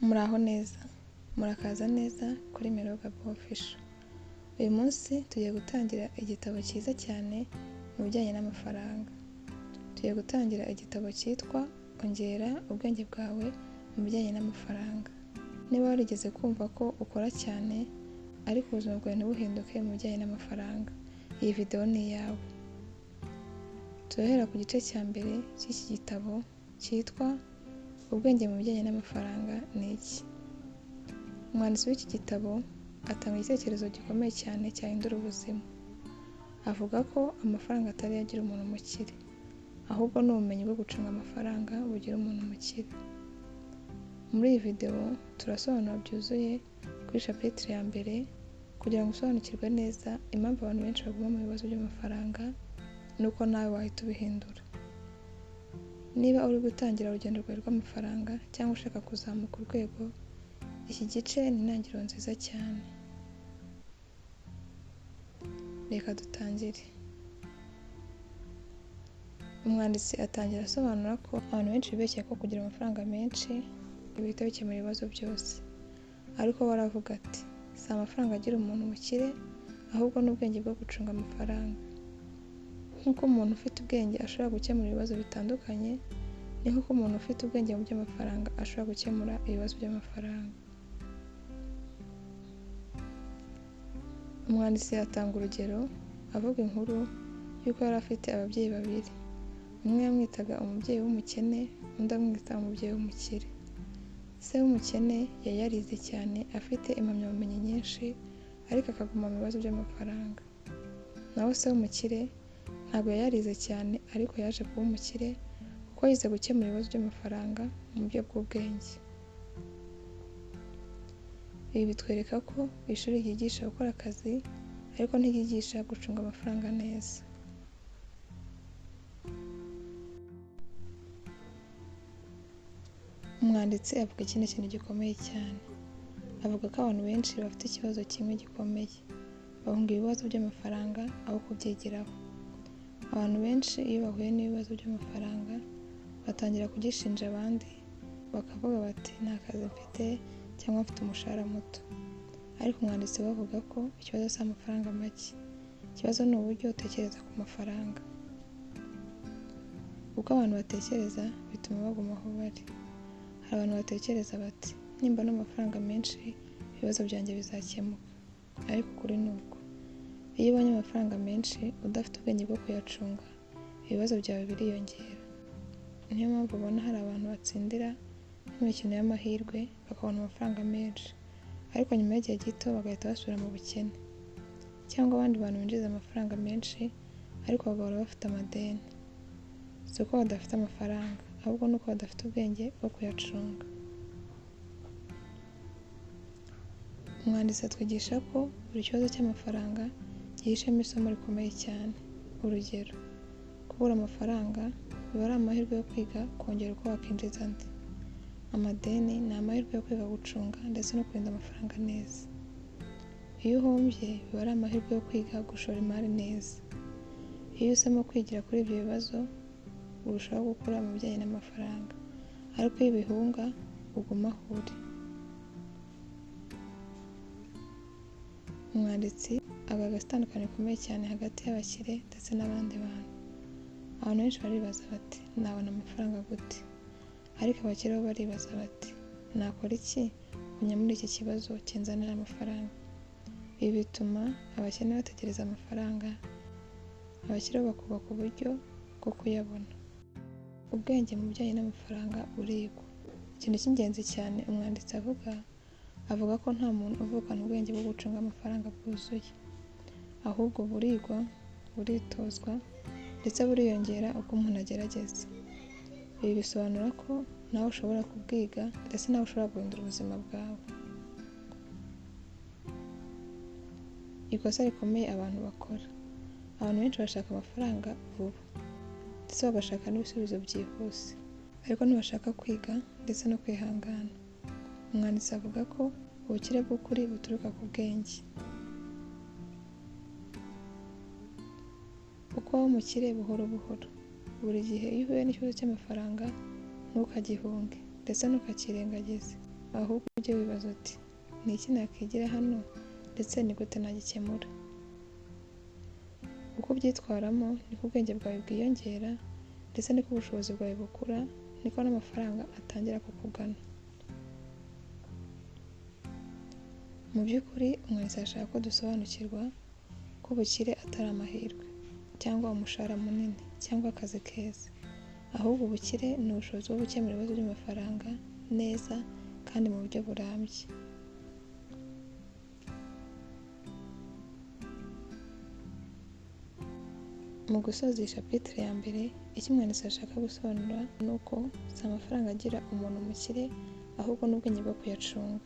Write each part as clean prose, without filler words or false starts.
Muraho neza, murakaza neza kuri Miroga Official. Uyu munsi tugiye gutangira igitabo cyiza cyane mu bijyanye n'amafaranga. Tugiye gutangira igitabo cyitwa Ongera ubwenge bwawe mu bijyanye n'amafaranga. Niba warigeze kumva ko ukora cyane ariko ubuzima bwawe ntibuhinduke mu bijyanye n'amafaranga, iyi video ni iyawe. Turahera ku gice cya mbere cy'iki gitabo cyitwa Ubwenge mu bijyanye n'amafaranga ni iki? Umwanditsi w'iki gitabo atanga igitekerezo gikomeye cyane cyahindura ubuzima. Avuga ko amafaranga atari yo agira umuntu umukire, ahubwo ni ubumenyi bwo gucunga amafaranga bugira umuntu umukire. Muri iyi video turasobanura byuzuye kuri chapitre ya mbere kugira ngo usobanukirwe neza impamvu abantu benshi baguma mu bibazo by'amafaranga nuko nawe wahita ubihindura. Niba uri gutangira urugendo rwawe rw'amafaranga cyangwa ushaka kuzamuka urwego, iki gice ni intangiriro nziza cyane. Reka dutangire. Umwanditsi atangira asobanura ko abantu benshi bibeshye ko kugira amafaranga menshi bihita bikemura ibibazo byose. Ariko we aravuga ati si amafaranga agira umuntu umukire, ahubwo ni ubwenge bwo gucunga amafaranga. Nk'uko umuntu ufite ubwenge ashobora gukemura ibibazo bitandukanye, ni nk'uko umuntu ufite ubwenge mu by'amafaranga ashobora gukemura ibibazo by'amafaranga. Umwanditsi atanga urugero avuga inkuru y'uko yari afite ababyeyi babiri. Umwe yamwitaga umubyeyi w'umukene, undi amwita umubyeyi w'umukire. Se w'umukene yari yarize cyane afite impamyabumenyi nyinshi, ariko akaguma mu bibazo by'amafaranga. Naho se w'umukire ntabwo yarize cyane ariko yaje kuba umukire kuko yize gukemura ibibazo by'amafaranga mu buryo bw'ubwenge. Ibi bitwereka ko ishuri ryigisha gukora akazi ariko ntiryigisha gucunga amafaranga neza. Umwanditsi avuga ikindi kintu gikomeye cyane. Avuga ko abantu benshi bafite ikibazo kimwe gikomeye, bahunga ibibazo by'amafaranga aho kubyigiraho. Abantu benshi iyo bahuye n'ibibazo by'amafaranga batangira kugishinja abandi, bakavuga bati nta kazi mfite cyangwa mfite umushahara muto. Ariko umwanditsi we avuga ko ikibazo si amafaranga make, ikibazo ni uburyo utekereza ku mafaranga. Uko abantu batekereza bituma baguma aho bari. Hari abantu batekereza bati nimbona amafaranga menshi ibibazo byanjye bizakemuka, ariko ukuri ni uko iyo ubonye amafaranga menshi udafite ubwenge bwo kuyacunga, ibibazo byawe biriyongera. Niyo mpamvu ubona hari abantu batsindira nk'imikino y'amahirwe bakabona amafaranga menshi, ariko nyuma y'igihe gito bagahita basubira mu bukene. Cyangwa abandi bantu binjiza amafaranga menshi ariko bagahora bafite amadeni. Si uko badafite amafaranga, ahubwo ni uko badafite ubwenge bwo kuyacunga. Umwanditsi atwigisha ko buri kibazo cy'amafaranga gihishemo isomo rikomeye cyane. Urugero, kubura amafaranga biba ari amahirwe yo kwiga kongera uko wakinjiza andi. Amadeni ni amahirwe yo kwiga gucunga ndetse no kurinda amafaranga neza. Iyo uhombye biba ari amahirwe yo kwiga gushora imari neza. Iyo uhisemo kwigira kuri ibyo bibazo urushaho gukura mu bijyanye n'amafaranga, ariko iyo ubihunga uguma aho uri. Umwanditsi agaragaza itandukaniro rikomeye cyane hagati y'abakire ndetse n'abandi bantu. Abantu benshi baribaza bati nabona amafaranga gute? Ariko abakire bo baribaza bati nakora iki kunya muri iki kibazo kinzanira amafaranga? Ibi bituma abakene bategereza amafaranga, abakire bakubaka uburyo bwo kuyabona. Ubwenge mu bijyanye n'amafaranga burigwa. Ikintu cy'ingenzi cyane umwanditsi avuga ko nta muntu uvukana ubwenge bwo gucunga amafaranga bwuzuye, ahubwo burigwa, buritozwa ndetse buriyongera uko umuntu agerageza. Ibi bisobanura ko nawe ushobora kubwiga ndetse nawe ushobora guhindura ubuzima bwawe. Ikosa rikomeye abantu bakora. Abantu benshi bashaka amafaranga vuba ndetse bagashaka n'ibisubizo byihuse, ariko ntibashaka kwiga ndetse no kwihangana. Umwanditsi avuga ko ubukire bw'ukuri buturuka ku bwenge. Uko waba umukire buhoro buhoro. Buri gihe iyo uhuye n'ikibazo cy'amafaranga ntukagihunge ndetse ntukakirengagize, ahubwo ujye wibaza uti ni iki nakwigira hano ndetse ni gute nagikemura. Uko ubyitwaramo niko ubwenge bwawe bwiyongera ndetse niko ubushobozi bwawe bukura, niko n'amafaranga atangira kukugana. Mu by'ukuri umwanditsi arashaka ko dusobanukirwa ko ubukire atari amahirwe cyangwa umushahara munini cyangwa akazi keza, ahubwo ubukire ni ubushobozi bwo gukemura ibibazo by'amafaranga neza kandi mu buryo burambye. Mu gusoza iyi chapitre ya mbere, icyo umwanditsi ashaka gusobanura ni uko si amafaranga agira umuntu umukire, ahubwo n'ubwenge bwo kuyacunga.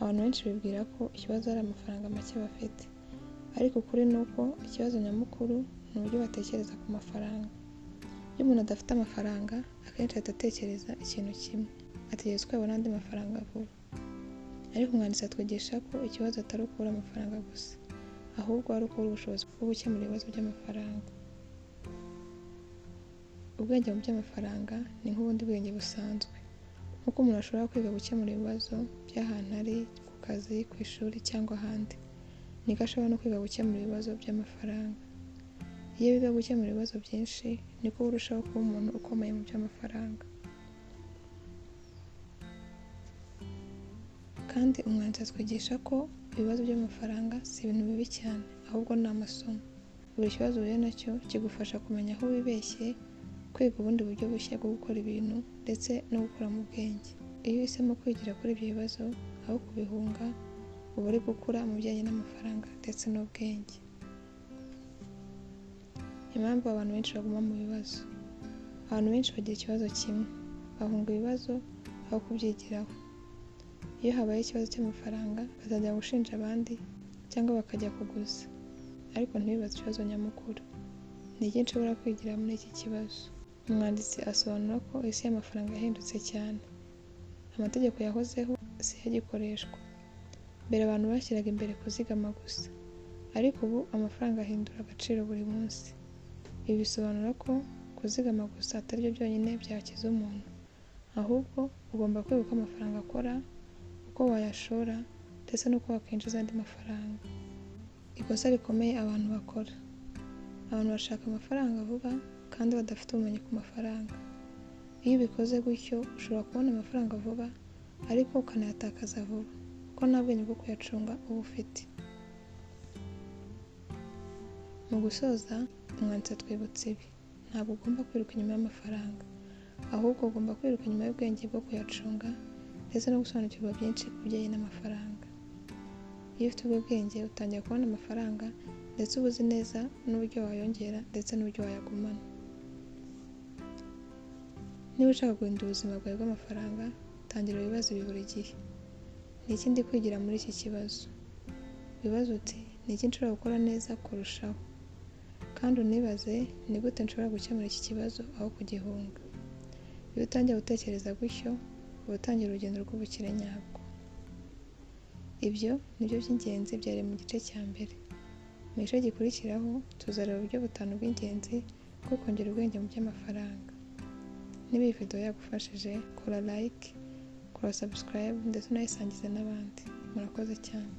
Abantu benshi bibwira ko ikibazo ari amafaranga make bafite, ariko ukuri ni uko ikibazo nyamukuru ni uburyo batekereza ku mafaranga. Iyo umuntu adafite amafaranga, akenshi ahita atekereza ikintu kimwe, ategereza ko yabona andi mafaranga vuba. Ariko umwanditsi atwigisha ko ikibazo atari ukubura amafaranga gusa, ahubwo ari ukubura ubushobozi bwo gukemura ibibazo by'amafaranga. Ubwenge mu by'amafaranga ni nk'ubundi bwenge busanzwe, nk'uko umuntu ashobora kwiga gukemura ibibazo by'ahantu ari, ku kazi, ku ishuri cyangwa ahandi, niko ashobora no kwiga gukemura ibibazo by'amafaranga. Iyo wiga gukemura ibibazo byinshi, niko urushaho kuba umuntu ukomeye mu by'amafaranga. Kandi umwanditsi atwigisha ko ibibazo by'amafaranga si ibintu bibi cyane, ahubwo ni amasomo. Buri kibazo uhuye nacyo kigufasha kumenya aho wibeshye, kwiga ubundi buryo bushya bwo gukora ibintu ndetse no gukora mu bwenge. Iyo uhisemo kwigira kuri ibyo bibazo aho kubihunga, uba uri gukura mu bijyanye n'amafaranga ndetse n'ubwenge. Impamvu abantu benshi baguma mu bibazo. Abantu benshi bagira ikibazo kimwe, bahunga ibibazo aho kubyigiraho. Iyo habaye ikibazo cy'amafaranga, bazajya gushinja abandi cyangwa bakajya kuguza, ariko ntibibaze ikibazo nyamukuru. Ni iki nshobora kwigira muri iki kibazo? Umwanditsi asobanura ko isi y'amafaranga yahindutse cyane. Amategeko yahozeho si yo agikoreshwa. Mbere abantu bashyiraga imbere kuzigama gusa, ariko ubu amafaranga ahindura agaciro buri munsi. Ibi bisobanura ko kuzigama gusa atari byo byonyine byakiza umuntu, ahubwo ugomba kwiga uko amafaranga akora, uko wayashora ndetse n'uko wakwinjiza andi mafaranga. Ikosa rikomeye abantu bakora. Abantu bashaka amafaranga vuba kandi badafite ubumenyi ku mafaranga. Iyo ubikoze gutyo, ushobora kubona amafaranga vuba ariko ukanayatakaza vuba, kuko nta bwenge bwo kuyacunga uba ufite. Mu gusoza, umwanditsi atwibutsa ibi: ntabwo ugomba kwiruka inyuma y'amafaranga, ahubwo ugomba kwiruka inyuma y'ubwenge bwo kuyacunga ndetse no gusobanukirwa byinshi ku bijyanye n'amafaranga. Iyo ufite ubwo bwenge, utangira kubona amafaranga ndetse uba uzi neza n'uburyo wayongera ndetse n'uburyo wayagumana. Niba ushaka guhindura ubuzima bwawe bw'amafaranga, tangira ibibazo ibi buri gihe. Ni iki ndi kwigira muri iki kibazo? Wibaze uti ni iki nshobora gukora neza kurushaho? Kandi unibaze ni gute nshobora gukemura iki kibazo aho kugihunga. Iyo utangiye gutekereza gutyo, uba utangira urugendo rw'ubukire nyabwo. Ibyo ni byo by'ingenzi byari mu gice cya mbere. Mu gice gikurikiraho tuzareba uburyo butanu bw'ingenzi bwo kongera ubwenge mu by'amafaranga. Niba iyi video yagufashije, kora like, kora subscribe ndetse unayisangize n'abandi. Murakoze cyane.